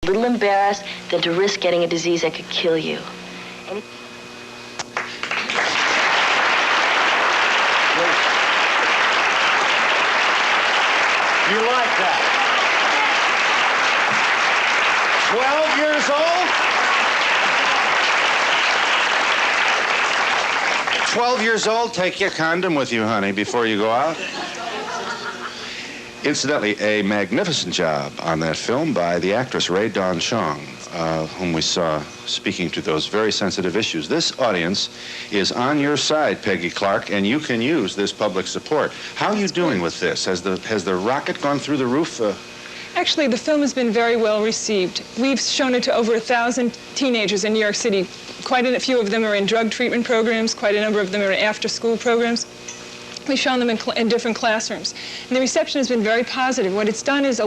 A little embarrassed than to risk getting a disease that could kill you. You like that? 12 years old? 12 years old, take your condom with you, honey, before you go out. Incidentally, a magnificent job on that film by the actress Rae Dawn Chong, whom we saw speaking to those very sensitive issues. This audience is on your side, Peggy Clark, and you can use this public support. How are you doing with this? Has the rocket gone through the roof? Actually, the film has been very well received. We've shown it to over 1,000 teenagers in New York City. Quite a few of them are in drug treatment programs. Quite a number of them are in after-school programs. We've shown them in different classrooms. And the reception has been very positive. What it's done is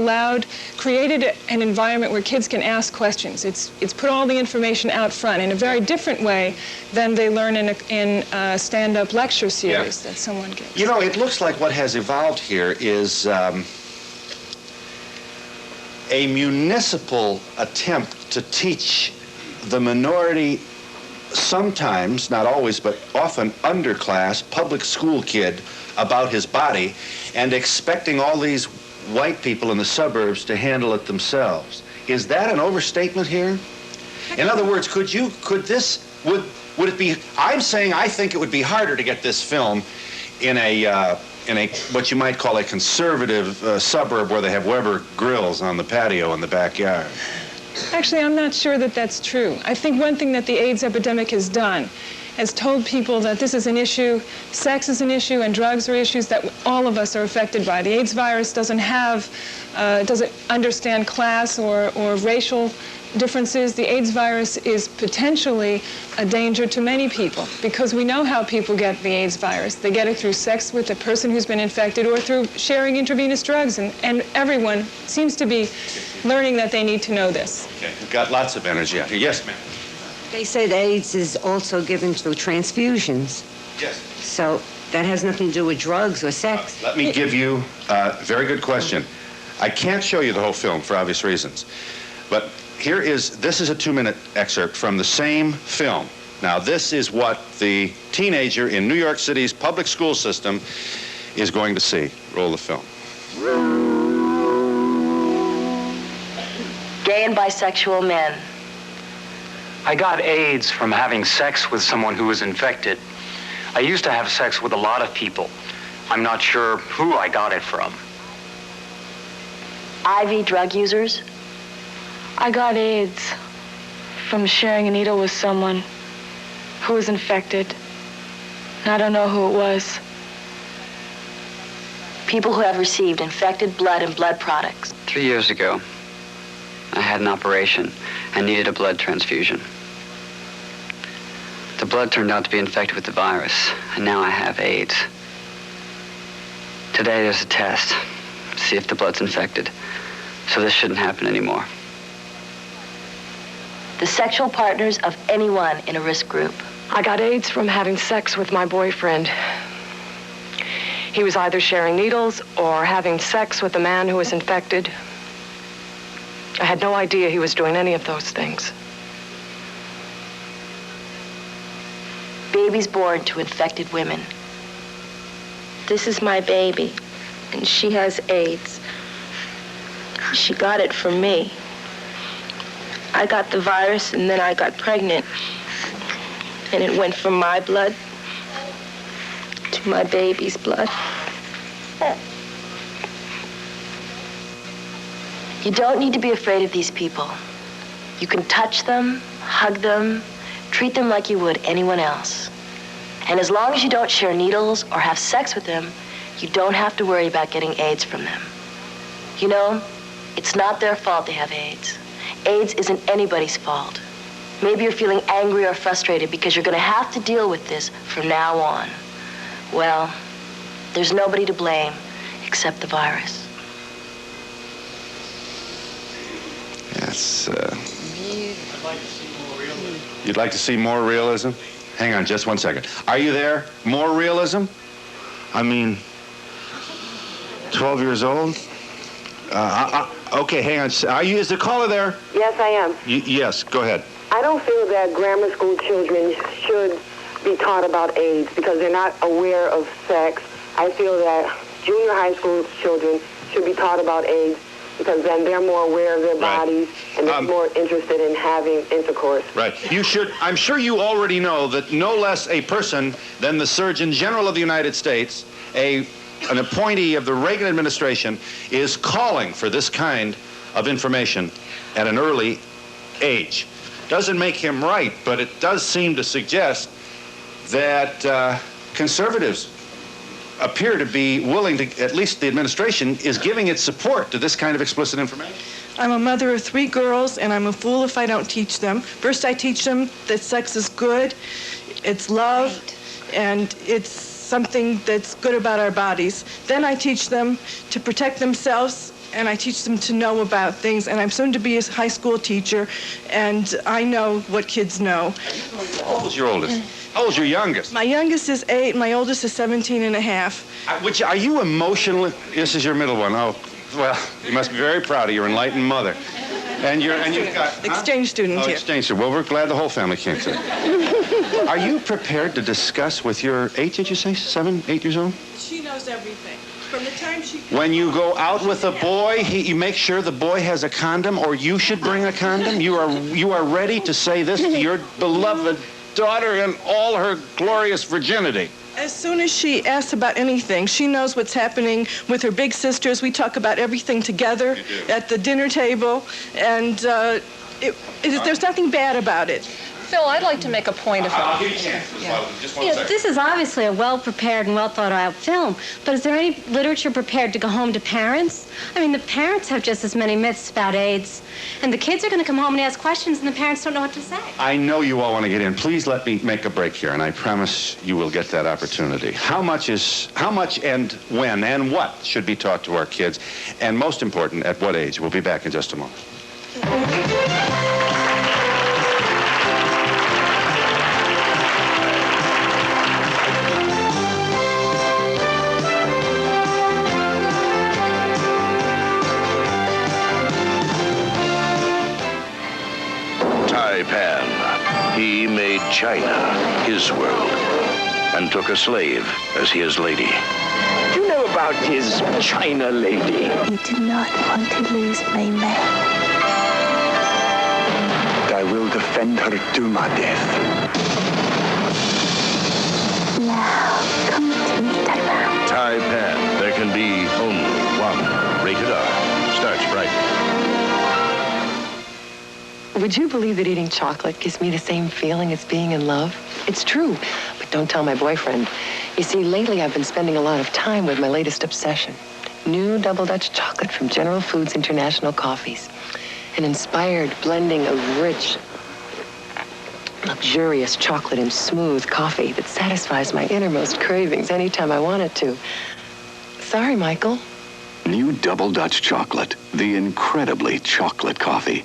created an environment where kids can ask questions. It's put all the information out front in a very different way than they learn in a stand-up lecture series that someone gives. You know, it looks like what has evolved here is a municipal attempt to teach the minority, sometimes, not always, but often underclass public school kid about his body and expecting all these white people in the suburbs to handle it themselves. Is that an overstatement here? In other words, would it be, I'm saying I think it would be harder to get this film in a what you might call a conservative suburb where they have Weber grills on the patio in the backyard. Actually, I'm not sure that that's true. I think one thing that the AIDS epidemic has done has told people that this is an issue, sex is an issue, and drugs are issues that all of us are affected by. The AIDS virus doesn't understand class or racial differences. The AIDS virus is potentially a danger to many people because we know how people get the AIDS virus. They get it through sex with a person who's been infected or through sharing intravenous drugs, and everyone seems to be learning that they need to know this. Okay, we've got lots of energy out here. Yes, ma'am. They said AIDS is also given through transfusions. Yes. So that has nothing to do with drugs or sex. Let me give you a very good question. I can't show you the whole film for obvious reasons, but this is a 2-minute excerpt from the same film. Now, this is what the teenager in New York City's public school system is going to see. Roll the film. Gay and bisexual men. I got AIDS from having sex with someone who was infected. I used to have sex with a lot of people. I'm not sure who I got it from. IV drug users. I got AIDS from sharing a needle with someone who was infected. And I don't know who it was. People who have received infected blood and blood products. 3 years ago, I had an operation and needed a blood transfusion. The blood turned out to be infected with the virus, and now I have AIDS. Today there's a test to see if the blood's infected, so this shouldn't happen anymore. The sexual partners of anyone in a risk group. I got AIDS from having sex with my boyfriend. He was either sharing needles or having sex with a man who was infected. I had no idea he was doing any of those things. Babies born to infected women. This is my baby, and she has AIDS. She got it from me. I got the virus, and then I got pregnant. And it went from my blood to my baby's blood. You don't need to be afraid of these people. You can touch them, hug them, treat them like you would anyone else. And as long as you don't share needles or have sex with them, you don't have to worry about getting AIDS from them. You know, it's not their fault they have AIDS. AIDS isn't anybody's fault. Maybe you're feeling angry or frustrated because you're going to have to deal with this from now on. Well, there's nobody to blame except the virus. Yes. You'd like to see more realism? Hang on just 1 second. Are you there? More realism? I mean, 12 years old? Okay, hang on. Is the caller there? Yes, I am. Yes, go ahead. I don't feel that grammar school children should be taught about AIDS because they're not aware of sex. I feel that junior high school children should be taught about AIDS because then they're more aware of their bodies and they're more interested in having intercourse. Right. I'm sure you already know that no less a person than the Surgeon General of the United States, an appointee of the Reagan administration, is calling for this kind of information at an early age. Doesn't make him right, but it does seem to suggest that conservatives appear to be willing to, at least the administration is giving its support to this kind of explicit information. I'm a mother of 3 girls, and I'm a fool if I don't teach them. First, I teach them that sex is good, it's love, and it's something that's good about our bodies. Then I teach them to protect themselves, and I teach them to know about things, and I'm soon to be a high school teacher, and I know what kids know. How old's your oldest? How old's your youngest? My youngest is 8, my oldest is 17 and a half. Are you emotional? This is your middle one. Oh, well, you must be very proud of your enlightened mother. And you've got... Exchange student here. Exchange student. Well, we're glad the whole family came today. Are you prepared to discuss with your 8, did you say? 7, 8 years old? She knows everything. From the time she... When you go out with a boy, you make sure the boy has a condom, or you should bring a condom? You are ready to say this to your beloved daughter in all her glorious virginity. As soon as she asks about anything, she knows what's happening with her big sisters. We talk about everything together at the dinner table, and there's nothing bad about it. Phil, I'd like to make a point of it. I'll give you a chance. Just one second. This is obviously a well-prepared and well-thought-out film, but is there any literature prepared to go home to parents? I mean, the parents have just as many myths about AIDS, and the kids are going to come home and ask questions, and the parents don't know what to say. I know you all want to get in. Please let me make a break here, and I promise you will get that opportunity. How much and when and what should be taught to our kids, and most important, at what age? We'll be back in just a moment. He made China his world and took a slave as his lady. Do you know about his China lady? You do not want to lose my man. I will defend her to my death. Now, come to me, Taiwan. Taipan, there can be only one. Rated R. Starts Friday. Would you believe that eating chocolate gives me the same feeling as being in love? It's true, but don't tell my boyfriend. You see, lately I've been spending a lot of time with my latest obsession. New Double Dutch chocolate from General Foods International Coffees. An inspired blending of rich, luxurious chocolate and smooth coffee that satisfies my innermost cravings anytime I want it to. Sorry, Michael. New Double Dutch chocolate, the incredibly chocolate coffee.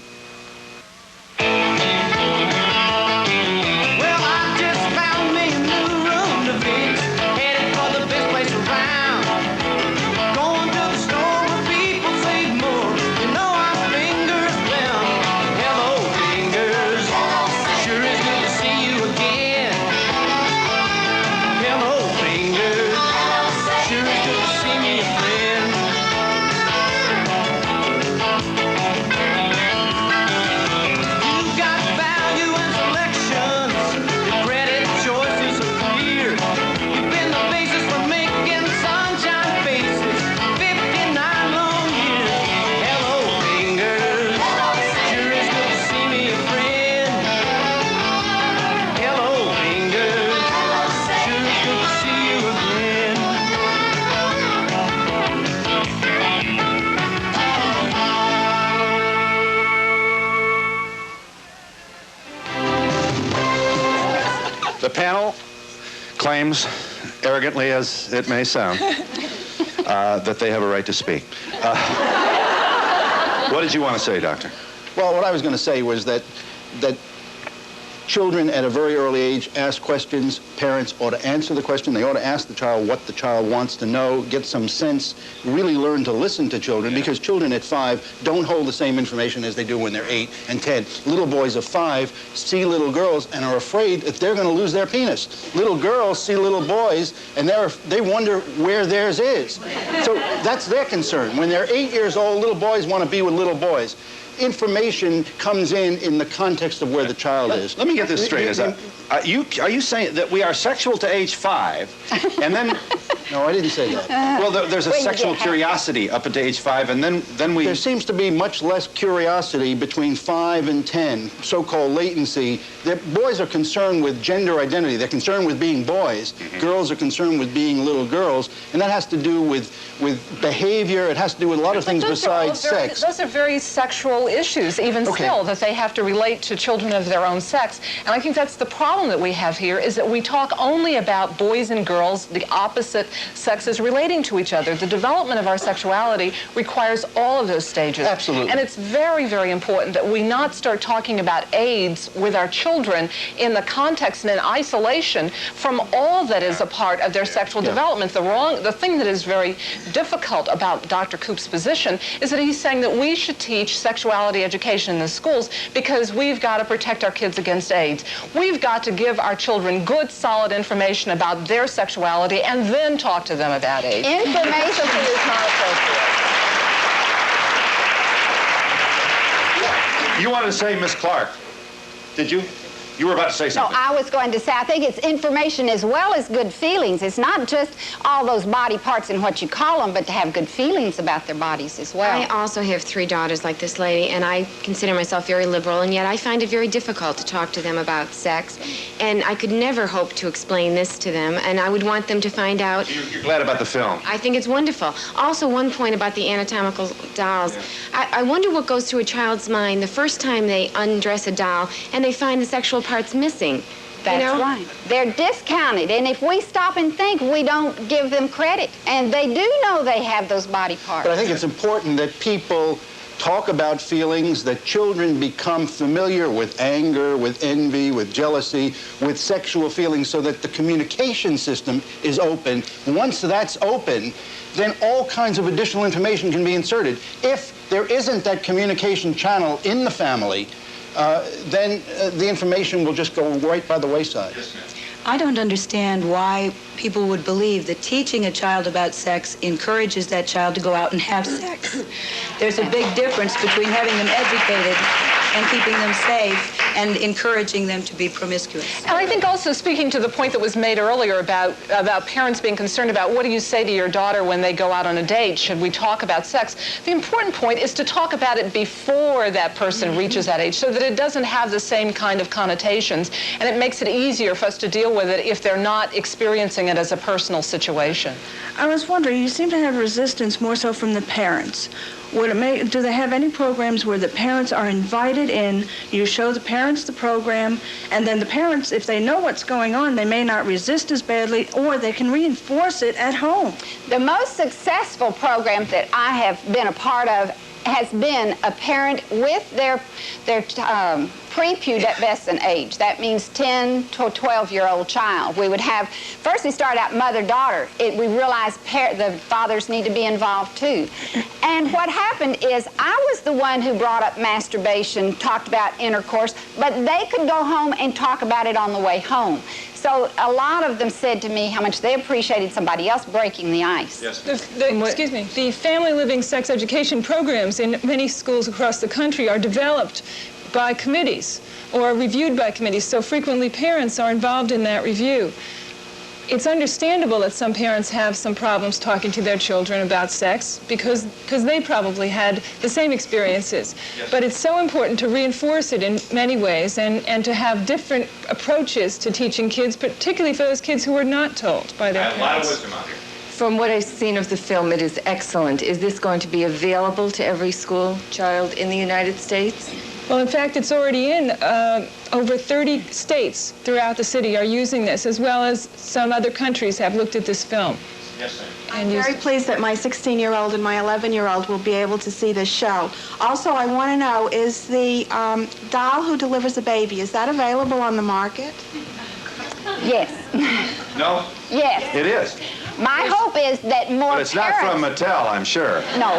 The panel claims, arrogantly as it may sound, that they have a right to speak. What did you want to say, Doctor? Well, what I was going to say was that children at a very early age ask questions. Parents ought to answer the question. They ought to ask the child what the child wants to know, get some sense, really learn to listen to children, because children at 5 don't hold the same information as they do when they're 8 and 10. Little boys of 5 see little girls and are afraid that they're going to lose their penis. Little girls see little boys and they wonder where theirs is. So that's their concern. When they're 8 years old, little boys want to be with little boys. Information comes in the context of where the child is. Let me get this straight. Are you saying that we are sexual to age 5, and then... No, I didn't say that. Well, there's a sexual curiosity up to age 5, and then we... There seems to be much less curiosity between 5 and 10, so-called latency. Boys are concerned with gender identity. They're concerned with being boys. Girls are concerned with being little girls, and that has to do with behavior. It has to do with a lot of things besides sex. Those are very sexual issues, even still, that they have to relate to children of their own sex. And I think that's the problem that we have here, is that we talk only about boys and girls, the opposite sexes relating to each other. The development of our sexuality requires all of those stages. Absolutely. And it's very, very important that we not start talking about AIDS with our children in the context and in isolation from all that is a part of their sexual development. The thing that is very difficult about Dr. Koop's position is that he's saying that we should teach sexuality education in the schools because we've got to protect our kids against AIDS. We've got to give our children good, solid information about their sexuality and then talk to them about AIDS. Information is not appropriate. You wanted to say, Miss Clark, did you? You were about to say something. No, I was going to say, I think it's information as well as good feelings. It's not just all those body parts and what you call them, but to have good feelings about their bodies as well. I also have 3 daughters like this lady, and I consider myself very liberal, and yet I find it very difficult to talk to them about sex. And I could never hope to explain this to them, and I would want them to find out. You're glad about the film. I think it's wonderful. Also, one point about the anatomical dolls. I wonder what goes through a child's mind the first time they undress a doll and they find the sexual parts missing. That's right. They're discounted, and if we stop and think, we don't give them credit. And they do know they have those body parts. But I think it's important that people talk about feelings, that children become familiar with anger, with envy, with jealousy, with sexual feelings, so that the communication system is open. Once that's open, then all kinds of additional information can be inserted. If there isn't that communication channel in the family, then the information will just go right by the wayside. I don't understand why people would believe that teaching a child about sex encourages that child to go out and have sex. There's a big difference between having them educated and keeping them safe and encouraging them to be promiscuous. And I think also, speaking to the point that was made earlier about parents being concerned about what do you say to your daughter when they go out on a date, should we talk about sex? The important point is to talk about it before that person reaches that age, so that it doesn't have the same kind of connotations, and it makes it easier for us to deal with it if they're not experiencing it as a personal situation. I was wondering, you seem to have resistance more so from the parents. Do they have any programs where the parents are invited in, you show the parents the program, and then the parents, if they know what's going on, they may not resist as badly, or they can reinforce it at home? The most successful program that I have been a part of has been a parent with their prepubescent age. That means 10 to a 12-year-old child. We would have, first we start out mother-daughter. We realized the fathers need to be involved too. And what happened is I was the one who brought up masturbation, talked about intercourse, but they could go home and talk about it on the way home. So a lot of them said to me how much they appreciated somebody else breaking the ice. Yes. Excuse me. The family living sex education programs in many schools across the country are developed by committees or reviewed by committees, so frequently parents are involved in that review. It's understandable that some parents have some problems talking to their children about sex because they probably had the same experiences. Yes. But it's so important to reinforce it in many ways and to have different approaches to teaching kids, particularly for those kids who were not told by their parents. A lot of wisdom out here. From what I've seen of the film, it is excellent. Is this going to be available to every school child in the United States? Well, in fact, it's already in over 30 states throughout the city are using this, as well as some other countries have looked at this film. Yes, ma'am. I'm very pleased that my 16-year-old and my 11-year-old will be able to see this show. Also, I want to know, is the doll who delivers a baby, is that available on the market? Yes. No? Yes. It is. My hope is that more But it's not from Mattel, I'm sure. No.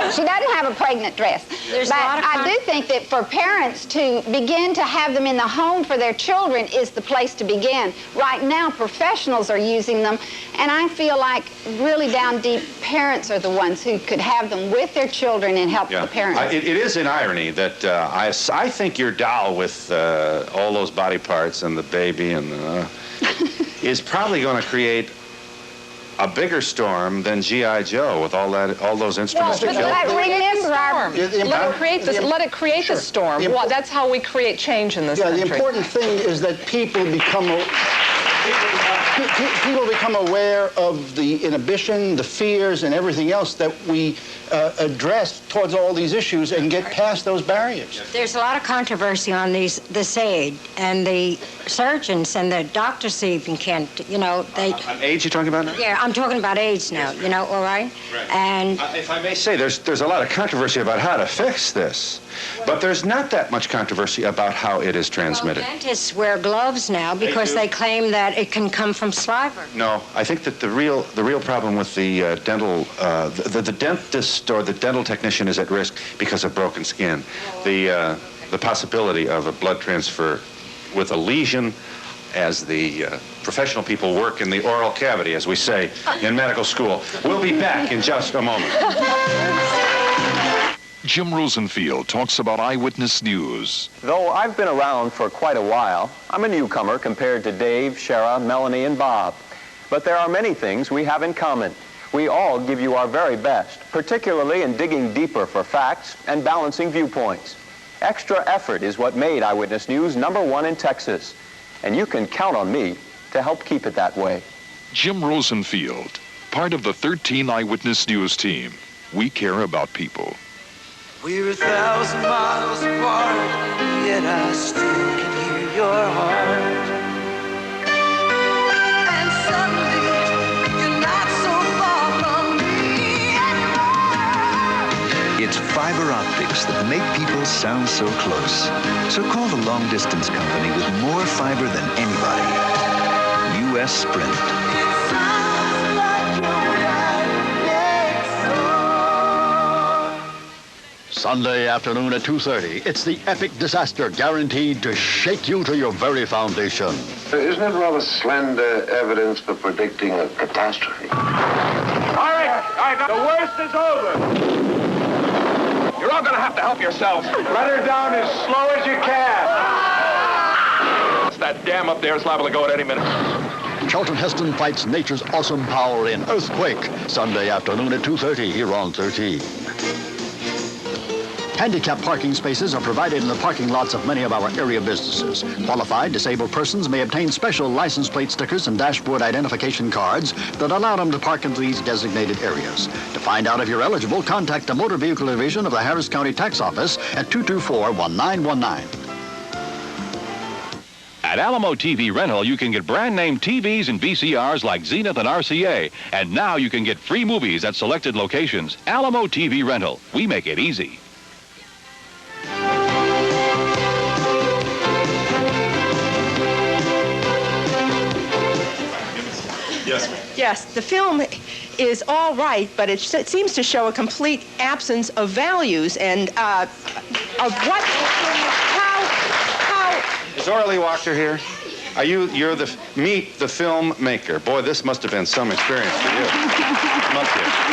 She doesn't have a pregnant dress. There's but a lot of I do think that for parents to begin to have them in the home for their children is the place to begin. Right now, professionals are using them, and I feel like really down deep, parents are the ones who could have them with their children and help the parents. It is an irony that I think your doll with all those body parts and the baby and is probably going to create a bigger storm than G.I. Joe with all those instruments to kill. Let it create the storm. Well, that's how we create change in this country. The important thing is that people become aware of the inhibition, the fears, and everything else that we address towards all these issues and get past those barriers. There's a lot of controversy on this aid, and the surgeons and the doctors even can't, they... On AIDS you're talking about now? Yeah, I'm talking about AIDS now, all right? Right. And... if I may say, there's a lot of controversy about how to fix this, but there's not that much controversy about how it is transmitted. Well, dentists wear gloves now because they claim that it can come from saliva. No, I think that the real problem with the dental, the dentist or the dental technician is at risk because of broken skin. The possibility of a blood transfer with a lesion, as the professional people work in the oral cavity, as we say in medical school. We'll be back in just a moment. Jim Rosenfield talks about Eyewitness News. Though I've been around for quite a while, I'm a newcomer compared to Dave, Shara, Melanie, and Bob. But there are many things we have in common. We all give you our very best, particularly in digging deeper for facts and balancing viewpoints. Extra effort is what made Eyewitness News #1 in Texas. And you can count on me to help keep it that way. Jim Rosenfield, part of the 13 Eyewitness News team. We care about people. We're 1,000 miles apart, yet I still can hear your heart. And suddenly, you're not so far from me anymore. It's fiber optics that make people sound so close. So call the long-distance company with more fiber than anybody. U.S. Sprint. Sunday afternoon at 2:30. It's the epic disaster guaranteed to shake you to your very foundation. Isn't it rather slender evidence for predicting a catastrophe? All right, the worst is over. You're all going to help yourselves. Let her down as slow as you can. That dam up there is liable to go at any minute. Charlton Heston fights nature's awesome power in Earthquake. Sunday afternoon at 2:30 here on 13. Handicap parking spaces are provided in the parking lots of many of our area businesses. Qualified disabled persons may obtain special license plate stickers and dashboard identification cards that allow them to park in these designated areas. To find out if you're eligible, contact the Motor Vehicle Division of the Harris County Tax Office at 224-1919. At Alamo TV Rental, you can get brand name TVs and VCRs like Zenith and RCA. And now you can get free movies at selected locations. Alamo TV Rental. We make it easy. Yes, the film is all right, but it seems to show a complete absence of values and of what, how. Is Orly Wachter here? You're meet the filmmaker. Boy, this must have been some experience for you. Must have.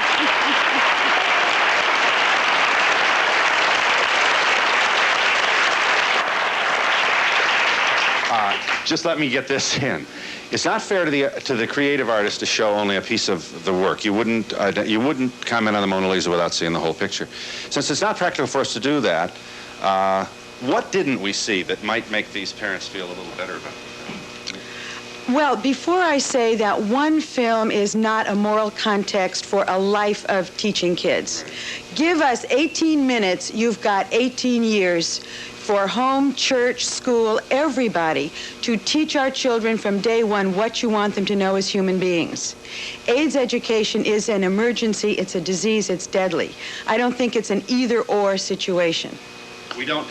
Just let me get this in. It's not fair to the creative artist to show only a piece of the work. You wouldn't comment on the Mona Lisa without seeing the whole picture. Since it's not practical for us to do that, what didn't we see that might make these parents feel a little better about it? Well, before I say that one film is not a moral context for a life of teaching kids, give us 18 minutes, you've got 18 years for home, church, school, everybody to teach our children from day one what you want them to know as human beings. AIDS education is an emergency, it's a disease, it's deadly. I don't think it's an either-or situation. We don't...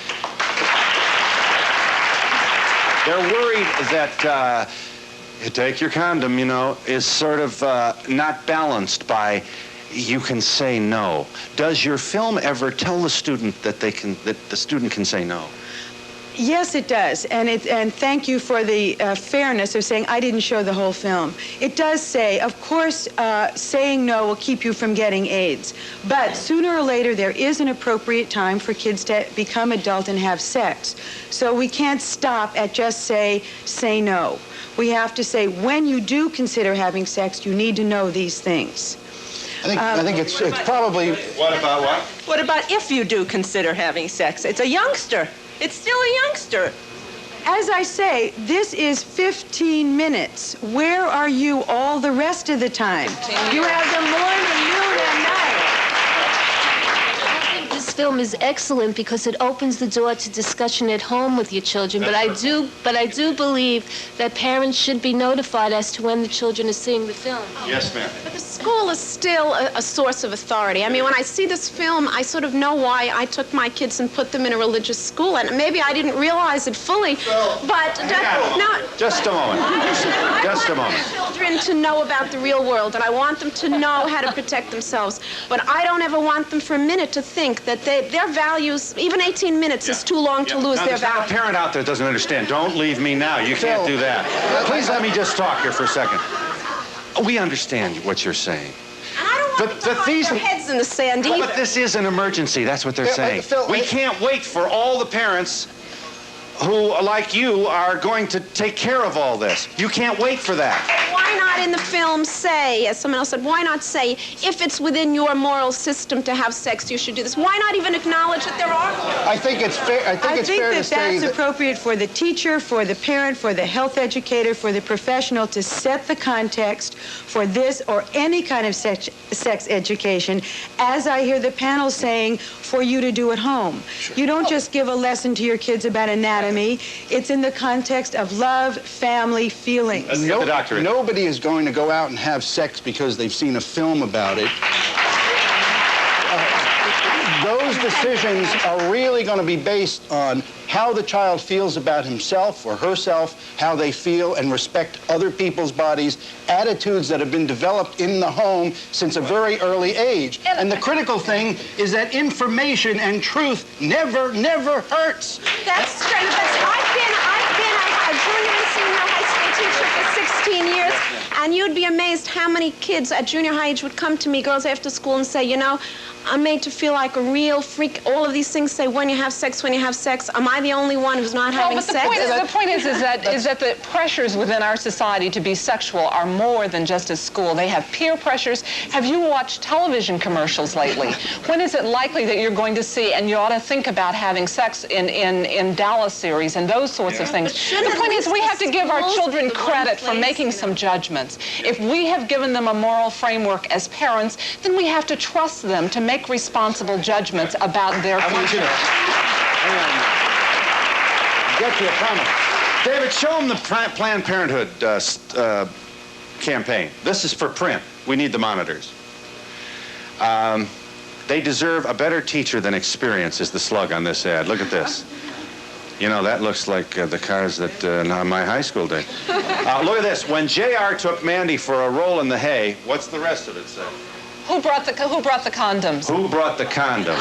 They're worried that you take your condom, you know, is sort of not balanced by you can say no. Does your film ever tell the student that the student can say no? Yes, it does, and thank you for the fairness of saying I didn't show the whole film. It does say, of course, saying no will keep you from getting AIDS, but sooner or later there is an appropriate time for kids to become adult and have sex. So we can't stop at just say no. We have to say when you do consider having sex, you need to know these things. I think it's probably... What about what? What about if you do consider having sex? It's a youngster. It's still a youngster. As I say, this is 15 minutes. Where are you all the rest of the time? You have the morning, noon, and night. This film is excellent because it opens the door to discussion at home with your children. But I do believe that parents should be notified as to when the children are seeing the film. Yes, ma'am. But the school is still a source of authority. I mean, when I see this film, I sort of know why I took my kids and put them in a religious school. And maybe I didn't realize it fully, but no. Just a moment. Just a moment. I want children to know about the real world, and I want them to know how to protect themselves. But I don't ever want them for a minute to think that their values, even 18 minutes is too long to lose Now, their there's not values. a parent out there that doesn't understand. Don't leave me now. You can't do that. Please let me just talk here for a second. We understand what you're saying. And I don't want them to hide their heads in the sand either. But this is an emergency. That's what they're saying. We can't wait for all the parents who, like you, are going to take care of all this. You can't wait for that. Why not in the film say, as someone else said, why not say, if it's within your moral system to have sex, you should do this? Why not even acknowledge that there are? I think it's fair. I think it's fair to say that's appropriate for the teacher, for the parent, for the health educator, for the professional to set the context for this or any kind of sex education, as I hear the panel saying, for you to do at home. Sure. You don't just give a lesson to your kids about anatomy. It's in the context of love, family, feelings. Nobody is going to go out and have sex because they've seen a film about it. Those decisions are really going to be based on how the child feels about himself or herself, how they feel and respect other people's bodies, attitudes that have been developed in the home since a very early age. And the critical thing is that information and truth never hurts. That's true. I've been a junior and senior high school teacher for 16 years, and you'd be amazed how many kids at junior high age would come to me, girls after school, and say, you know, I'm made to feel like a real freak. All of these things say when you have sex, when you have sex. Am I the only one who's not having sex? The point is that the pressures within our society to be sexual are more than just at school. They have peer pressures. Have you watched television commercials lately? When is it likely that you're going to see, and you ought to think about having sex in Dallas series and those sorts of things? The point is we have to give our children credit for making some judgments. If we have given them a moral framework as parents, then we have to trust them to make responsible judgments about their future. I want you to get to a comment. David, show them the Planned Parenthood campaign. This is for print. We need the monitors. They deserve a better teacher than experience is the slug on this ad. Look at this. You know, that looks like the cars that my high school did. Look at this. When JR took Mandy for a roll in the hay, what's the rest of it say? Who brought the condoms? Who brought the condoms?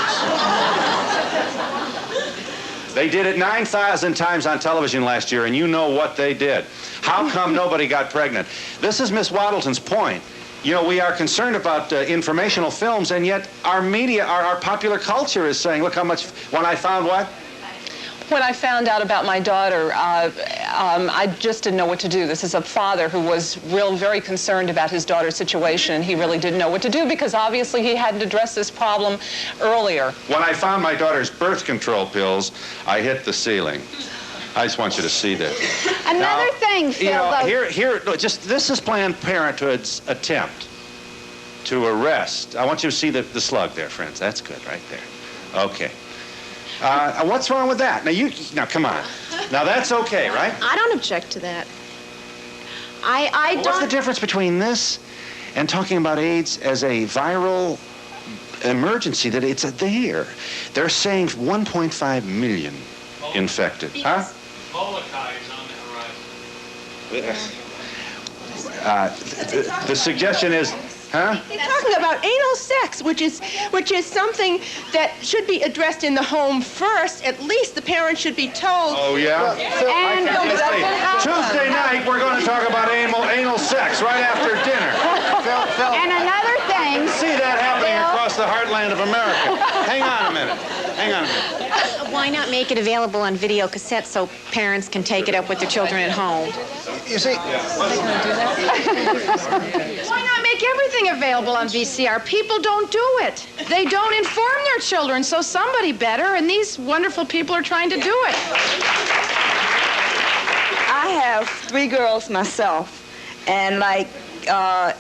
They did it 9,000 times on television last year, and you know what they did. How come nobody got pregnant? This is Miss Waddleton's point. You know, we are concerned about informational films, and yet our media, our popular culture is saying, look how much, when I found what? When I found out about my daughter, I just didn't know what to do. This is a father who was very concerned about his daughter's situation. He really didn't know what to do because obviously he hadn't addressed this problem earlier. When I found my daughter's birth control pills, I hit the ceiling. I just want you to see this. Another thing, Phil, You know, though. look, this is Planned Parenthood's attempt to arrest. I want you to see the slug there, friends. That's good, right there. Okay. What's wrong with that? Now, come on. Now, that's okay, right? I don't object to that. I don't... What's the difference between this and talking about AIDS as a viral emergency, that it's there? They're saying 1.5 million infected. Huh? Molokai is on the horizon. The suggestion is, huh? They're talking about anal sex, which is something that should be addressed in the home first. At least the parents should be told. Oh, yeah? Tuesday night, we're going to talk about anal sex right after dinner. Phil. And another thing. See that happening across the heartland of America. Hang on a minute. Why not make it available on video cassette so parents can take it up with their children at home? You see, Why not make everything available on VCR? People don't do it. They don't inform their children, so somebody better, and these wonderful people are trying to do it. I have 3 girls myself, and like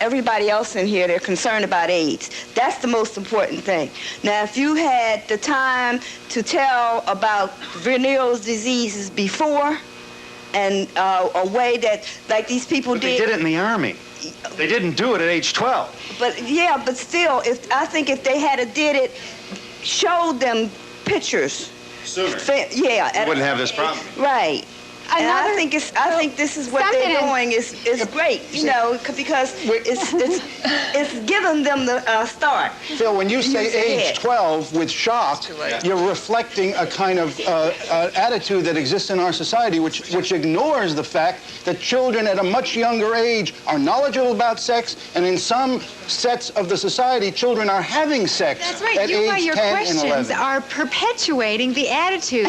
everybody else in here, they're concerned about AIDS. That's the most important thing. Now, if you had the time to tell about venereal diseases before, and a way that, like these people did. They did it in the Army. They didn't do it at age 12. But still, I think if they had did it, showed them pictures. Sooner. Yeah. You wouldn't have this problem. Right. And I think this is what they're doing is great, you know, because it's giving them the start. Phil, when you say age 12 with shock, you're reflecting a kind of attitude that exists in our society, which ignores the fact that children at a much younger age are knowledgeable about sex, and in some sets of the society, children are having sex. That's right. At You, age by your 10 questions, and 11. are perpetuating the attitude.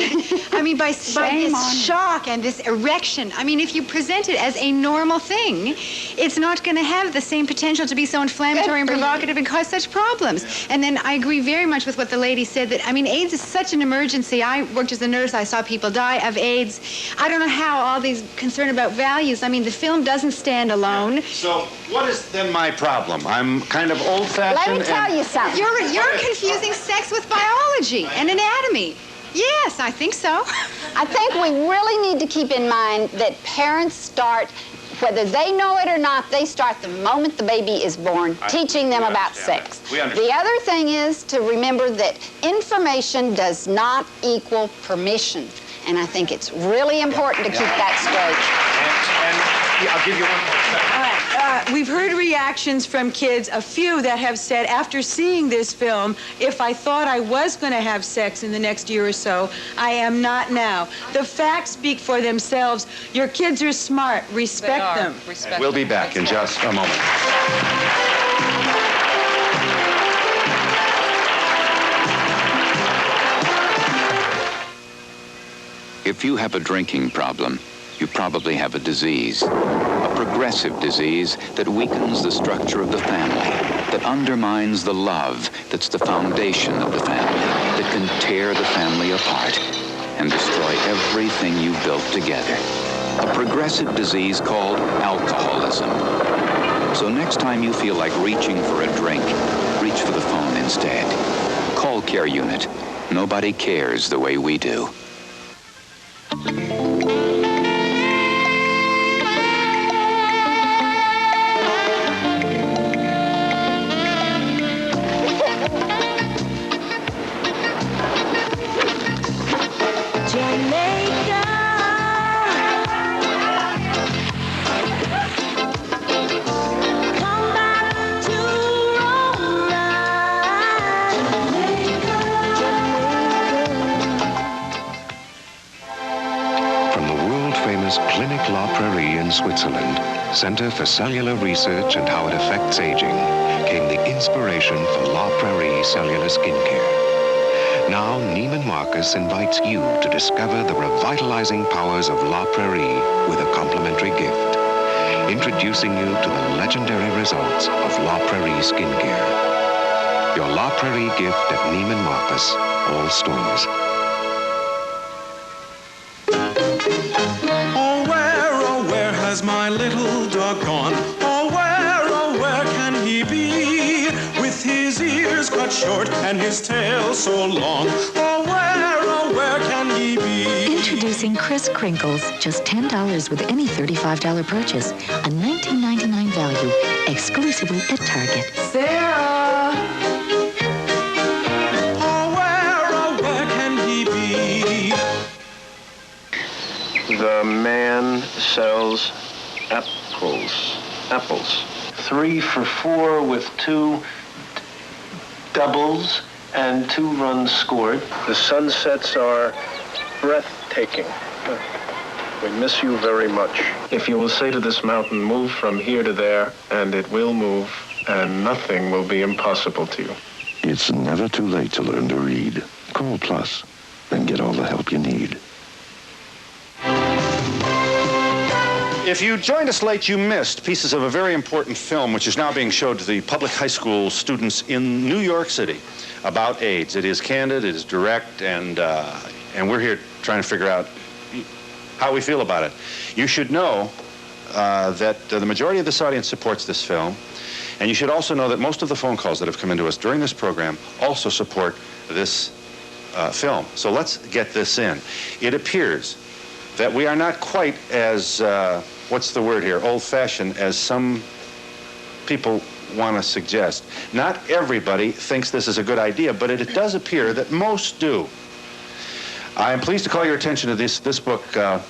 I mean, by this shock and this erection. I mean, if you present it as a normal thing, it's not going to have the same potential to be so inflammatory and provocative and cause such problems. And then I agree very much with what the lady said, that, I mean, AIDS is such an emergency. I worked as a nurse. I saw people die of AIDS. I don't know how all these concern about values. I mean, the film doesn't stand alone. So what is then my problem? I'm kind of old-fashioned. Let me tell you something. You're confusing sex with biology and anatomy. Yes, I think so. I think we really need to keep in mind that parents start, whether they know it or not, they start the moment the baby is born, teaching them about sex. The other thing is to remember that information does not equal permission. And I think it's really important to keep that straight. I'll give you one more second. All right. We've heard reactions from kids, a few that have said, after seeing this film, if I thought I was going to have sex in the next year or so, I am not now. The facts speak for themselves. Your kids are smart. Respect them. We'll be back in just a moment. If you have a drinking problem, you probably have a disease, a progressive disease that weakens the structure of the family, that undermines the love that's the foundation of the family, that can tear the family apart and destroy everything you built together. A progressive disease called alcoholism. So next time you feel like reaching for a drink, reach for the phone instead. Call Care Unit. Nobody cares the way we do. Clinic La Prairie in Switzerland, Center for Cellular Research and How It Affects Aging, came the inspiration for La Prairie Cellular Skincare. Now, Neiman Marcus invites you to discover the revitalizing powers of La Prairie with a complimentary gift, introducing you to the legendary results of La Prairie Skincare. Your La Prairie gift at Neiman Marcus, all stores. Oh, where short and his tail so long. Oh, where can he be? Introducing Kris Crinkles, just $10 with any $35 purchase. A $19.99 value, exclusively at Target. Sarah! Oh, where can he be? The man sells apples. Apples. 3 for $4 with 2 doubles and 2 runs scored. The sunsets are breathtaking. We miss you very much. If you will say to this mountain, move from here to there, and it will move, and nothing will be impossible to you. It's never too late to learn to read. Call Plus, then get all the help you need. If you joined us late, you missed pieces of a very important film which is now being showed to the public high school students in New York City about AIDS. It is candid, it is direct, and we're here trying to figure out how we feel about it. You should know that the majority of this audience supports this film, and you should also know that most of the phone calls that have come into us during this program also support this film. So let's get this in. It appears that we are not quite as, what's the word here, old-fashioned as some people want to suggest. Not everybody thinks this is a good idea, but it does appear that most do. I am pleased to call your attention to this book. The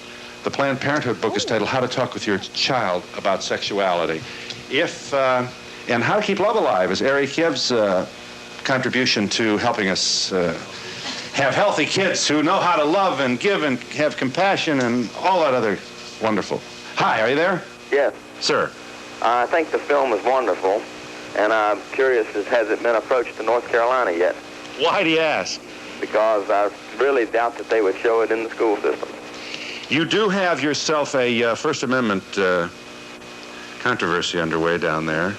Planned Parenthood book is titled How to Talk with Your Child About Sexuality. And How to Keep Love Alive is Ari Kiev's contribution to helping us have healthy kids who know how to love and give and have compassion and all that other wonderful. Hi, are you there? Yes. Sir. I think the film is wonderful, and I'm curious, has it been approached to North Carolina yet? Why do you ask? Because I really doubt that they would show it in the school system. You do have yourself a First Amendment controversy underway down there.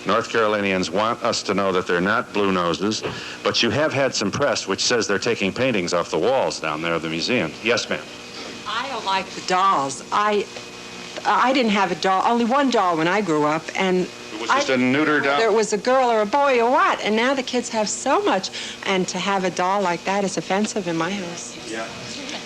North Carolinians want us to know that they're not blue noses, but you have had some press which says they're taking paintings off the walls down there of the museum. Yes, ma'am. I don't like the dolls. I didn't have a doll, only one doll when I grew up, and It was just a neuter doll? whether it was a girl or a boy or what, and now the kids have so much, and to have a doll like that is offensive in my house. Yeah.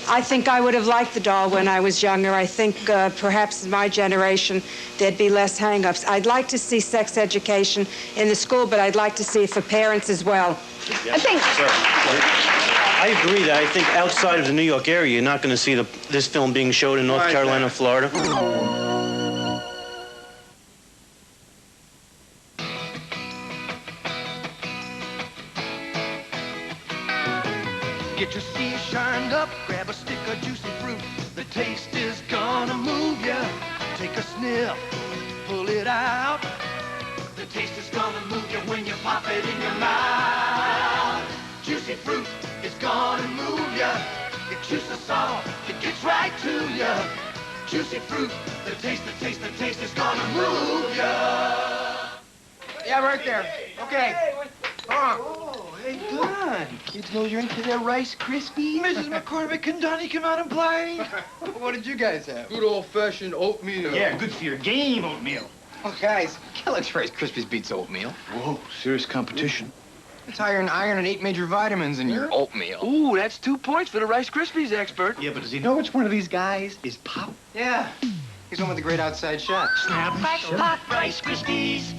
I think I would have liked the doll when I was younger. I think perhaps in my generation there'd be less hang-ups. I'd like to see sex education in the school, but I'd like to see it for parents as well. I think... I agree that I think outside of the New York area, you're not going to see this film being showed in North Carolina, Florida. Get your C shined up, grab a stick of juicy fruit. The taste is gonna move ya. Take a sniff, pull it out. The taste is gonna move you when you pop it in your mouth. Juicy fruit is gonna move ya. It juices soft, it gets right to ya. Juicy fruit, the taste is gonna move ya. Yeah, right there. Okay. Oh, hey, good. Kids know you're into their Rice Krispies. Mrs. McCormick, can Donnie come out and play? What did you guys have? Good old-fashioned oatmeal. Yeah, good for your game, oatmeal. Oh, guys, Kellogg's Rice Krispies beats oatmeal. Whoa, serious competition. It's higher in iron and 8 major vitamins in your oatmeal. Ooh, that's 2 points for the Rice Krispies expert. Yeah, but does he know which one of these guys is Pop? Yeah. He's one with the great outside shot. Snap, crack, pop, Rice Krispies.